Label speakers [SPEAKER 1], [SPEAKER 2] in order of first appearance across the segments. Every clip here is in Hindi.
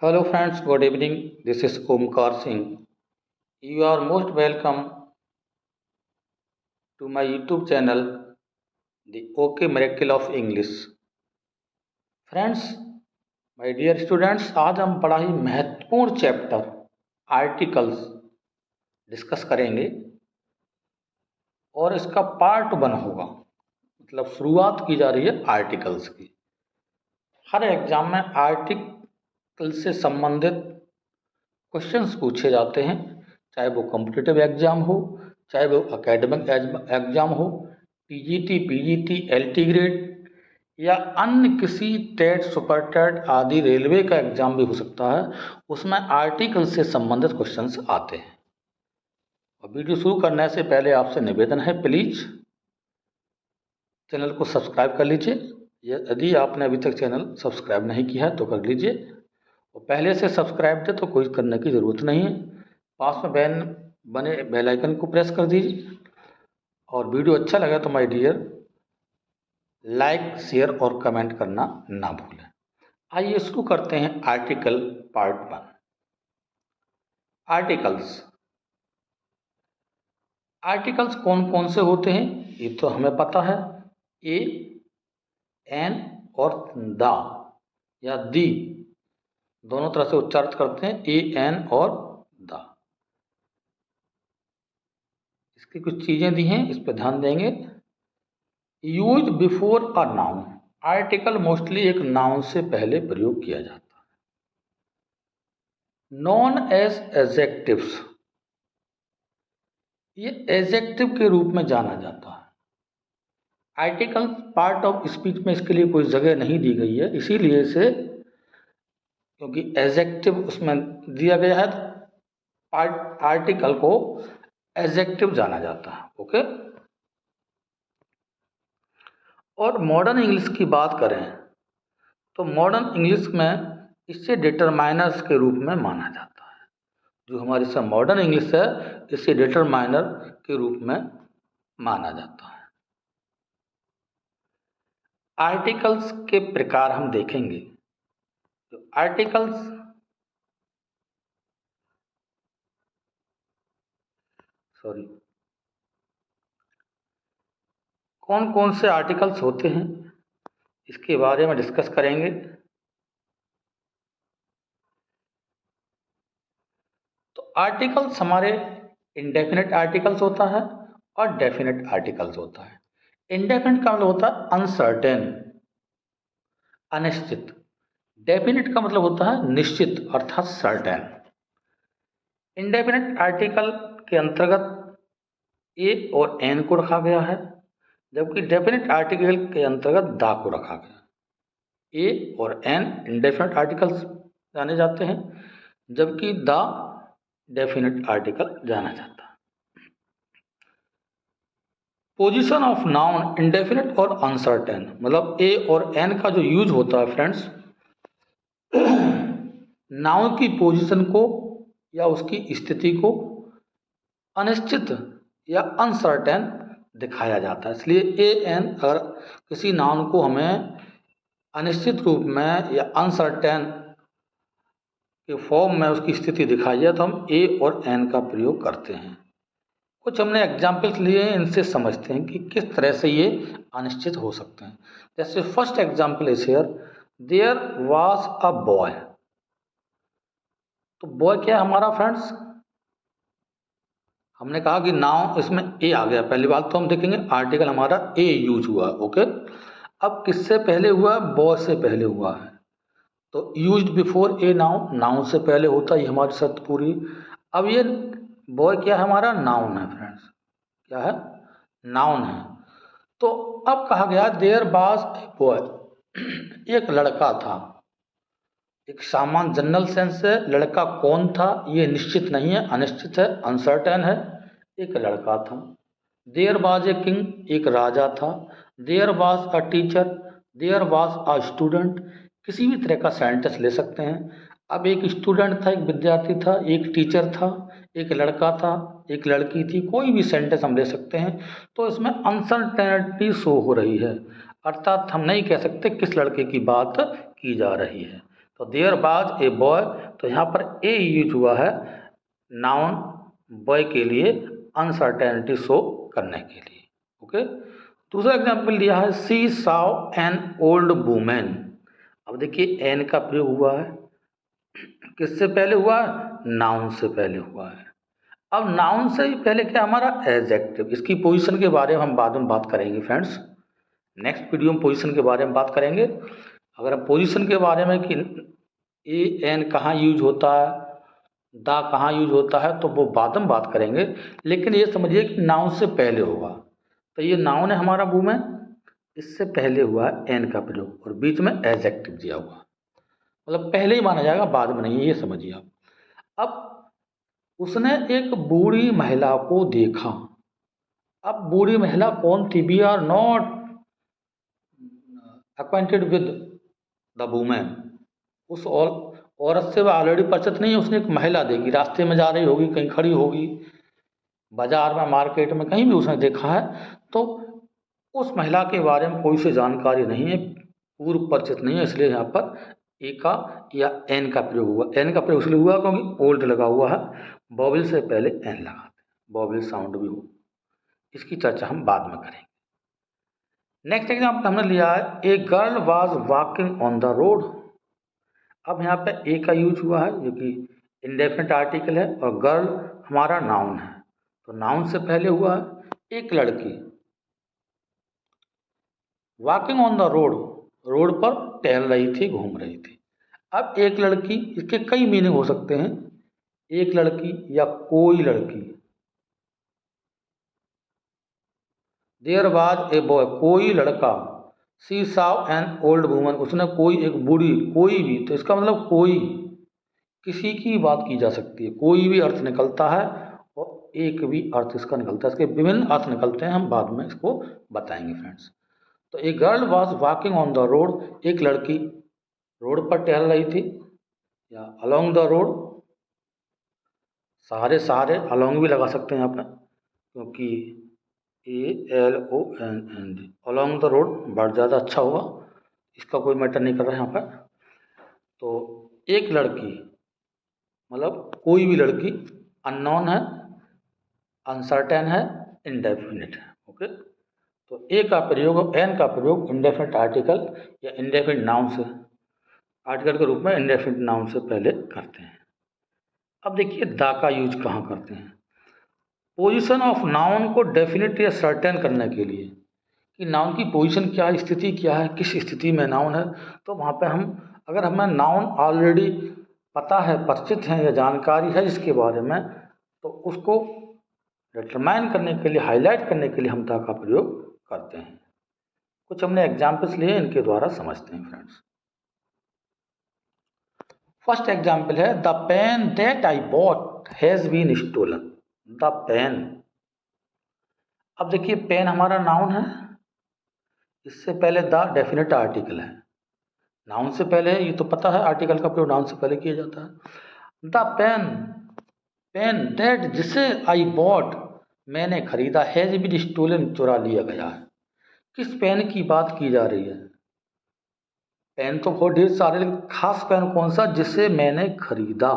[SPEAKER 1] Hello friends, good evening. This is Omkar Singh. You are most welcome to my YouTube channel, The OK Miracle of English. Friends, my dear students, आज हम बड़ा ही महत्वपूर्ण चैप्टर आर्टिकल्स डिस्कस करेंगे और इसका पार्ट 1 होगा। मतलब शुरुआत की जा रही है आर्टिकल्स की। हर एग्जाम में आर्टिकल से संबंधित क्वेश्चंस पूछे जाते हैं, चाहे वो कॉम्पिटिटिव एग्जाम हो, चाहे वो एकेडमिक एग्जाम हो, टीजीटी, पीजीटी, एलटी ग्रेड या अन्य किसी टेट, सुपर टेट आदि रेलवे का एग्जाम भी हो सकता है, उसमें आर्टिकल से संबंधित क्वेश्चंस आते हैं। और वीडियो शुरू करने से पहले आपसे निवेदन है, प्लीज चैनल को सब्सक्राइब कर लीजिए। यदि आपने अभी तक चैनल सब्सक्राइब नहीं किया है तो कर लीजिए, और पहले से सब्सक्राइब थे तो कोई करने की ज़रूरत नहीं है। पास में बने बेल आइकन को प्रेस कर दीजिए, और वीडियो अच्छा लगा तो माय डियर लाइक, शेयर और कमेंट करना ना भूलें। आइए शुरू करते हैं आर्टिकल पार्ट 1। आर्टिकल्स कौन कौन से होते हैं ये तो हमें पता है। ए, एन और द या दी दोनों तरह से उच्चारित करते हैं, ए, एन और द। इसकी कुछ चीजें दी हैं, इस पर ध्यान देंगे। Use before a noun, article mostly एक नाउन से पहले प्रयोग किया जाता है। नॉन एज एडजेक्टिव्स, ये एडजेक्टिव के रूप में जाना जाता है। आर्टिकल पार्ट ऑफ स्पीच में इसके लिए कोई जगह नहीं दी गई है, इसीलिए इसे, क्योंकि एडजेक्टिव उसमें दिया गया है, आर्टिकल को एडजेक्टिव जाना जाता है। ओके। और मॉडर्न इंग्लिश की बात करें तो मॉडर्न इंग्लिश में इसे डिटरमाइनर्स के रूप में माना जाता है। जो हमारी सब मॉडर्न इंग्लिश है, इसे डिटरमाइनर के रूप में माना जाता है। आर्टिकल्स के प्रकार हम देखेंगे। तो आर्टिकल्स कौन कौन से आर्टिकल्स होते हैं इसके बारे में डिस्कस करेंगे। तो आर्टिकल्स हमारे इंडेफिनिट आर्टिकल्स होता है और डेफिनिट आर्टिकल्स होता है। इंडेफिनिट का मतलब होता है अनसर्टेन, अनिश्चित। डेफिनिट का मतलब होता है निश्चित अर्थात सर्टेन। इंडेफिनिट आर्टिकल के अंतर्गत ए और एन को रखा गया है, जबकि डेफिनिट आर्टिकल के अंतर्गत दा को रखा गया। ए और एन इंडेफिनिट आर्टिकल्स जाने जाते हैं, जबकि द डेफिनिट आर्टिकल जाना जाता है। पोजीशन ऑफ नाउन इंडेफिनिट और अनसर्टेन, मतलब ए और एन का जो यूज होता है फ्रेंड्स, नाउन की पोजीशन को या उसकी स्थिति को अनिश्चित या अनसर्टेन दिखाया जाता है। इसलिए ए एन, अगर किसी नाउन को हमें अनिश्चित रूप में या अनसर्टेन के फॉर्म में उसकी स्थिति दिखाई है तो हम ए और एन का प्रयोग करते हैं। कुछ हमने एग्जाम्पल्स लिए हैं, इनसे समझते हैं कि किस तरह से ये अनिश्चित हो सकते हैं। जैसे first example is here, there was a boy. तो बॉय क्या है हमारा फ्रेंड्स, हमने कहा कि नाउन इसमें ए आ गया। पहली बात तो हम देखेंगे आर्टिकल हमारा ए यूज हुआ। ओके। अब किससे पहले हुआ, बॉय से पहले हुआ है, तो used before a noun, noun से पहले होता है, हमारी शर्त पूरी। अब ये बॉय क्या है हमारा, नाउन है फ्रेंड्स, क्या है, नाउन है। तो अब कहा गया देयर वाज ए बॉय, एक लड़का था। एक सामान्य जनरल सेंस है, लड़का कौन था ये निश्चित नहीं है, अनिश्चित है, अनसर्टेन है। एक लड़का था। देयर वाज ए किंग, एक राजा था। There was a teacher, there was a student. किसी भी तरह का सेंटेंस ले सकते हैं। अब एक स्टूडेंट था, एक विद्यार्थी था, एक टीचर था, एक लड़का था, एक लड़की थी, कोई भी सेंटेंस हम ले सकते हैं। तो इसमें अनसर्टेनिटी शो हो रही है, अर्थात हम नहीं कह सकते किस लड़के की बात की जा रही है। तो देयर वाज ए बॉय, तो यहाँ पर ए यूज हुआ है नाउन बॉय के लिए अनसर्टेनिटी शो करने के लिए। ओके, दूसरा एग्जाम्पल दिया है सी साव एन ओल्ड वुमेन। अब देखिए एन का प्रयोग हुआ है, किससे पहले हुआ है? नाउन से पहले हुआ है। अब नाउन से ही पहले क्या हमारा एडजेक्टिव। इसकी पोजीशन के बारे में हम बाद में बात करेंगे फ्रेंड्स, नेक्स्ट वीडियो में पोजीशन के बारे में बात करेंगे। अगर हम पोजीशन के बारे में कि ए एन कहाँ यूज होता है, दा कहाँ यूज होता है, तो वो बाद में बात करेंगे। लेकिन ये समझिए कि नाउन से पहले होगा, तो ये नाउन है हमारा वुमेन, इससे पहले हुआ है एन का प्रयोग और बीच में एडजेक्टिव दिया हुआ, मतलब पहले ही माना जाएगा, बाद में नहीं, ये समझिए आप। अब उसने एक बूढ़ी महिला को देखा। अब बूढ़ी महिला कौन थी? We are not acquainted with the women. उस औरत से वह ऑलरेडी परिचित नहीं है, उसने एक महिला देखी, रास्ते में जा रही होगी, कहीं खड़ी होगी, बाजार में, मार्केट में, कहीं भी उसने देखा है, तो उस महिला के बारे में कोई सी जानकारी नहीं है, पूर्व परिचित नहीं है, इसलिए यहाँ पर ए का या एन का प्रयोग हुआ। एन का प्रयोग इसलिए हुआ क्योंकि ओल्ड लगा हुआ है, बॉबिल से पहले एन लगाते हैं, बॉबिल साउंड भी हो। इसकी चर्चा हम बाद में करेंगे। नेक्स्ट एग्जाम्पल हमने लिया है a girl was walking on the road. अब यहाँ पे ए का यूज हुआ है जो कि इंडेफिनिट आर्टिकल है और गर्ल हमारा नाउन है, तो नाउन से पहले हुआ है एक लड़की walking on the road, road पर टहल रही थी, घूम रही थी। अब एक लड़की, इसके कई मीनिंग हो सकते हैं, एक लड़की या कोई लड़की। देयर वाज ए बॉय, कोई लड़का। सी साव एन ओल्ड वुमन, उसने कोई एक बूढ़ी, कोई भी, तो इसका मतलब कोई, किसी की बात की जा सकती है, कोई भी अर्थ निकलता है और एक भी अर्थ इसका निकलता है, इसके विभिन्न अर्थ निकलते हैं, हम बाद में इसको बताएंगे फ्रेंड्स। तो a girl was walking on the road, एक लड़की रोड पर टहल रही थी, या अलोंग द रोड, सहारे सहारे, अलोंग भी लगा सकते हैं यहाँ पर, क्योंकि ALONG, along the road word ज़्यादा अच्छा होगा, इसका कोई मैटर नहीं कर रहा है यहाँ पर। तो एक लड़की मतलब कोई भी लड़की, अननोन है, अनसर्टेन है, इंडेफिनिट है। ओके, तो ए का प्रयोग, एन का प्रयोग इंडेफिनिट आर्टिकल या इंडेफिनिट नाउन से, आर्टिकल के रूप में इंडेफिनिट नाउन से पहले करते हैं। अब देखिए दा का यूज कहाँ करते हैं? पोजीशन ऑफ नाउन को डेफिनेट या सर्टेन करने के लिए, कि नाउन की पोजीशन क्या है, स्थिति क्या है, किस स्थिति में नाउन है, तो वहाँ पे हम, अगर हमें नाउन ऑलरेडी पता है, परिचित है या जानकारी है इसके बारे में, तो उसको डिटरमाइन करने के लिए, हाईलाइट करने के लिए हम दा का प्रयोग करते हैं। कुछ हमने एग्जाम्पल्स लिए, इनके द्वारा समझते हैं फ्रेंड्स। फर्स्ट एग्जाम्पल है the pen that I bought has been stolen. The pen, अब देखिए पेन हमारा नाउन है, इससे पहले द डेफिनेट आर्टिकल है, नाउन से पहले है, ये तो पता है, आर्टिकल का प्रयोग नाउन से पहले किया जाता है। द पेन, पेन दैट जिसे आई बॉट मैंने खरीदा, हैज बीन स्टोलन चुरा लिया गया है। किस पेन की बात की जा रही है? पेन तो बहुत ढेर सारे, लेकिन खास पेन कौन सा? जिसे मैंने खरीदा,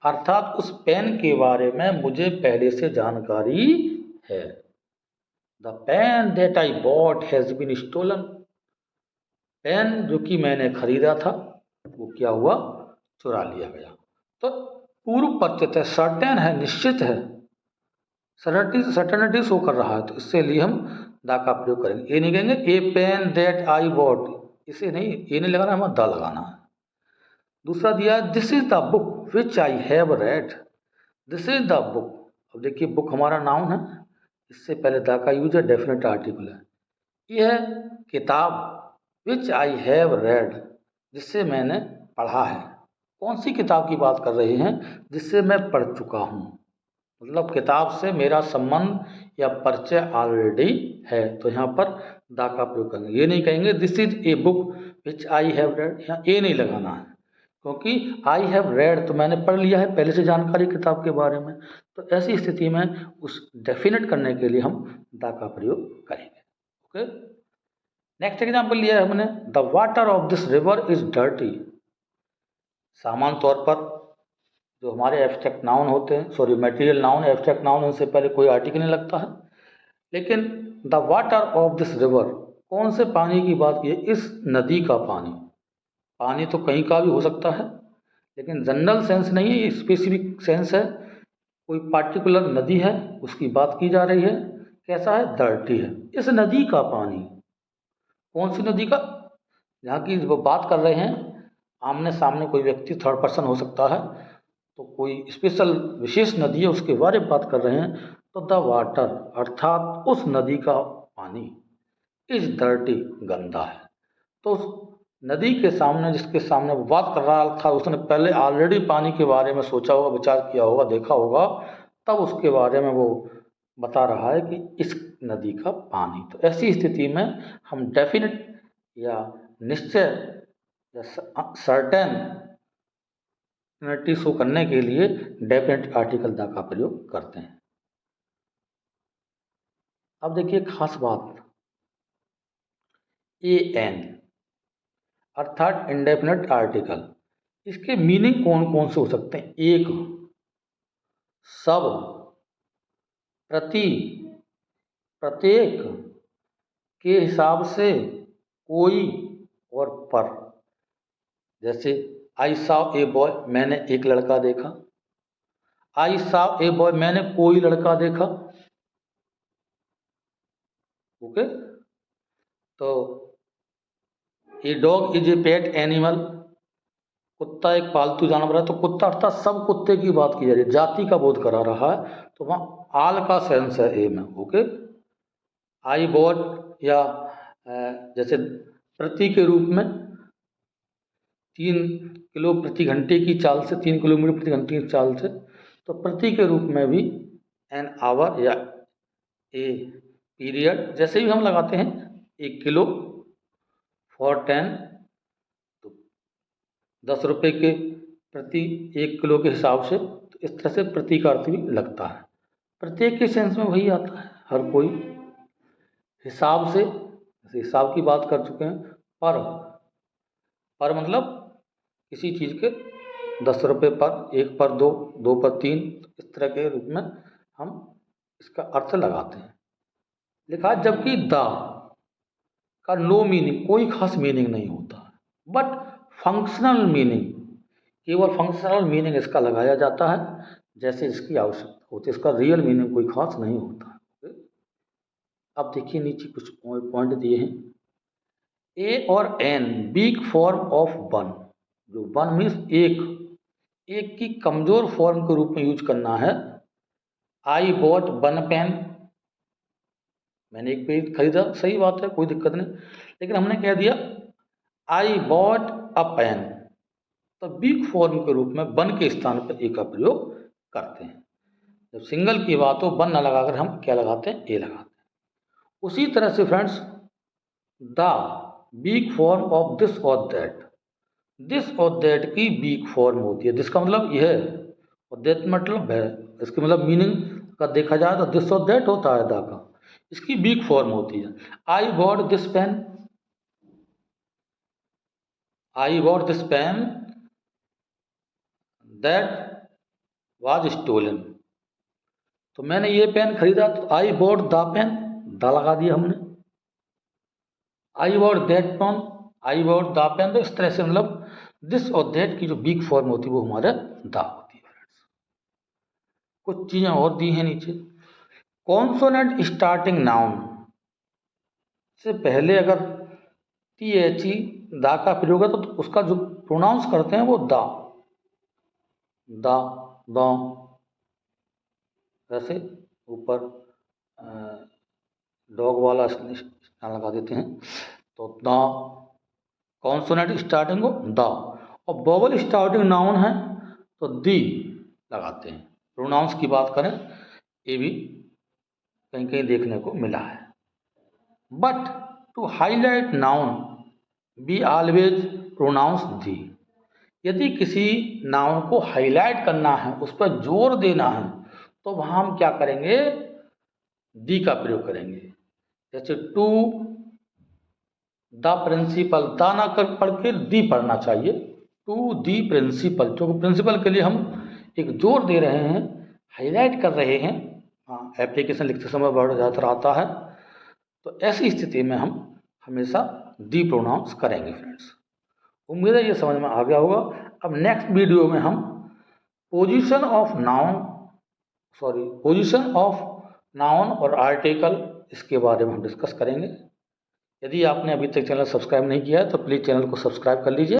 [SPEAKER 1] अर्थात उस पेन के बारे में मुझे पहले से जानकारी है। The pen that I bought has been stolen, pen जो कि मैंने खरीदा था वो क्या हुआ? चुरा लिया गया। तो पूर्व परिचित है, सर्टेन है, निश्चित है, सर्टेनिटी शो कर रहा है, तो इससे लिए हम दा का प्रयोग करेंगे। ये नहीं कहेंगे ए पेन दैट आई बॉट, इसे नहीं, ये नहीं लगाना, हमें दा लगाना है। दूसरा दिया this is the book which I have read. This is the book, अब देखिए बुक हमारा नाउन है, इससे पहले द का यूज है, डेफिनेट आर्टिकल है। यह किताब विच आई हैव रेड, जिससे मैंने पढ़ा है। कौन सी किताब की बात कर रहे हैं? जिससे मैं पढ़ चुका हूँ, मतलब किताब से मेरा संबंध या परिचय ऑलरेडी है, तो यहाँ पर दा का प्रयोग करेंगे। ये नहीं कहेंगे this is a book which I have read, यहाँ ए नहीं लगाना है, क्योंकि आई हैव रेड तो मैंने पढ़ लिया है, पहले से जानकारी किताब के बारे में, तो ऐसी स्थिति में उस डेफिनेट करने के लिए हम दा का प्रयोग करेंगे। ओके, नेक्स्ट एग्जाम्पल लिया है हमने the water of this river is dirty. सामान्य तौर पर जो हमारे एब्स्ट्रैक्ट नाउन होते हैं, sorry material noun, abstract noun, उनसे पहले कोई आर्टिकल नहीं लगता है। लेकिन the water of this river, कौन से पानी की बात की है? इस नदी का पानी। पानी तो कहीं का भी हो सकता है, लेकिन जनरल सेंस नहीं है, ये स्पेसिफिक सेंस है। कोई पार्टिकुलर नदी है, उसकी बात की जा रही है। कैसा है? डर्टी है। इस नदी का पानी, कौन सी नदी का? जहाँ की वो बात कर रहे हैं, आमने सामने कोई व्यक्ति, थर्ड पर्सन हो सकता है, तो कोई स्पेशल विशेष नदी है उसके बारे में बात कर रहे हैं। तो द वाटर अर्थात उस नदी का पानी इज डर्टी, गंदा है। तो उस नदी के सामने, जिसके सामने वो बात कर रहा था, उसने पहले ऑलरेडी पानी के बारे में सोचा होगा, विचार किया होगा, देखा होगा, तब उसके बारे में वो बता रहा है कि इस नदी का पानी। तो ऐसी स्थिति में हम डेफिनेट या निश्चय या सर्टेन शो करने के लिए डेफिनेट आर्टिकल द का प्रयोग करते हैं। अब देखिए खास बात, ए एन अर्थात इंडेफिनेट आर्टिकल, इसके मीनिंग कौन कौन से हो सकते हैं? एक, सब, प्रति, प्रत्येक, के हिसाब से, कोई और पर। जैसे आई सॉ ए बॉय, मैंने एक लड़का देखा। आई सॉ ए बॉय, मैंने कोई लड़का देखा। ओके। तो a dog is a pet animal, कुत्ता एक पालतू जानवर है। तो कुत्ता अर्थात सब कुत्ते की बात की जा रही है, जाति का बोध करा रहा है, तो वहाँ आल का सेंस है ए में। ओके। आई बॉट, या जैसे प्रति के रूप में, 3 किलो प्रति घंटे की चाल से, 3 किलोमीटर प्रति घंटे की चाल से, तो प्रति के रूप में भी एन आवर या ए पीरियड, जैसे भी हम लगाते हैं, 1 किलो फॉर 10, तो 10 रुपये के प्रति 1 किलो के हिसाब से, तो इस तरह से प्रति का अर्थ भी लगता है। प्रत्येक के सेंस में वही आता है, हर कोई। हिसाब से, जैसे हिसाब की बात कर चुके हैं। पर मतलब किसी चीज़ के 10 रुपये पर, 1 पर 2, 2 पर 3, इस तरह के रूप में हम इसका अर्थ लगाते हैं। लिखा, जबकि द का नो मीनिंग, कोई खास मीनिंग नहीं होता, बट फंक्शनल मीनिंग, केवल फंक्शनल मीनिंग इसका लगाया जाता है जैसे इसकी आवश्यकता होती है। इसका रियल मीनिंग कोई खास नहीं होता। अब देखिए नीचे कुछ पॉइंट दिए हैं। ए और an weak form of one, जो वन मीन्स एक, एक की कमजोर फॉर्म के रूप में यूज करना है। आई बॉट वन पेन, मैंने एक पेन खरीदा, सही बात है, कोई दिक्कत नहीं, लेकिन हमने कह दिया आई बॉट अ पेन, तो वीक फॉर्म के रूप में वन के स्थान पर ए का प्रयोग करते हैं। जब सिंगल की बात हो, वन न लगाकर हम क्या लगाते हैं? ए लगाते हैं। उसी तरह से friends, the week form of this और दैट, दिस और दैट की वीक फॉर्म होती है। दिस का मतलब यह है, और दैट मतलब है, इसके मतलब मीनिंग का देखा जाए तो दिस और दैट होता है द का, इसकी वीक फॉर्म होती है। I bought this pen, I bought this pen that was stolen, तो मैंने ये पेन खरीदा, तो I bought the pen, the लगा दिया हमने। I bought that pen, I bought the pen, तो इस तरह से मतलब दिस और दैट की जो वीक फॉर्म होती है वो हमारे द होती है। कुछ चीजें और दी हैं नीचे। कॉन्सोनेंट स्टार्टिंग नाउन से पहले अगर टी एच ई दा का प्रयोग है, तो उसका जो प्रोनाउंस करते हैं वो दा, दा, दा, ऐसे ऊपर डॉग वाला निशान लगा देते हैं, तो दा। कॉन्सोनेंट स्टार्टिंग को दा, और वोवल स्टार्टिंग नाउन है तो दी लगाते हैं। प्रोनाउंस की बात करें, ये भी कहीं कहीं देखने को मिला है। But to highlight noun be always pronoun the, यदि किसी नाउन को हाईलाइट करना है, उस पर जोर देना है, तो वहाँ हम क्या करेंगे? दी का प्रयोग करेंगे। जैसे टू द प्रिंसिपल, दा ना कर पढ़ के दी पढ़ना चाहिए, टू दी प्रिंसिपल, क्योंकि प्रिंसिपल के लिए हम एक जोर दे रहे हैं, हाईलाइट कर रहे हैं। हाँ, एप्लीकेशन लिखते समय वर्ड ज़्यादातर आता है, तो ऐसी स्थिति में हम हमेशा दी प्रोनाउंस करेंगे फ्रेंड्स। उम्मीद है ये समझ में आ गया होगा। अब नेक्स्ट वीडियो में हम पोजीशन ऑफ नाउन और आर्टिकल, इसके बारे में हम डिस्कस करेंगे। यदि आपने अभी तक चैनल सब्सक्राइब नहीं किया है तो प्लीज़ चैनल को सब्सक्राइब कर लीजिए।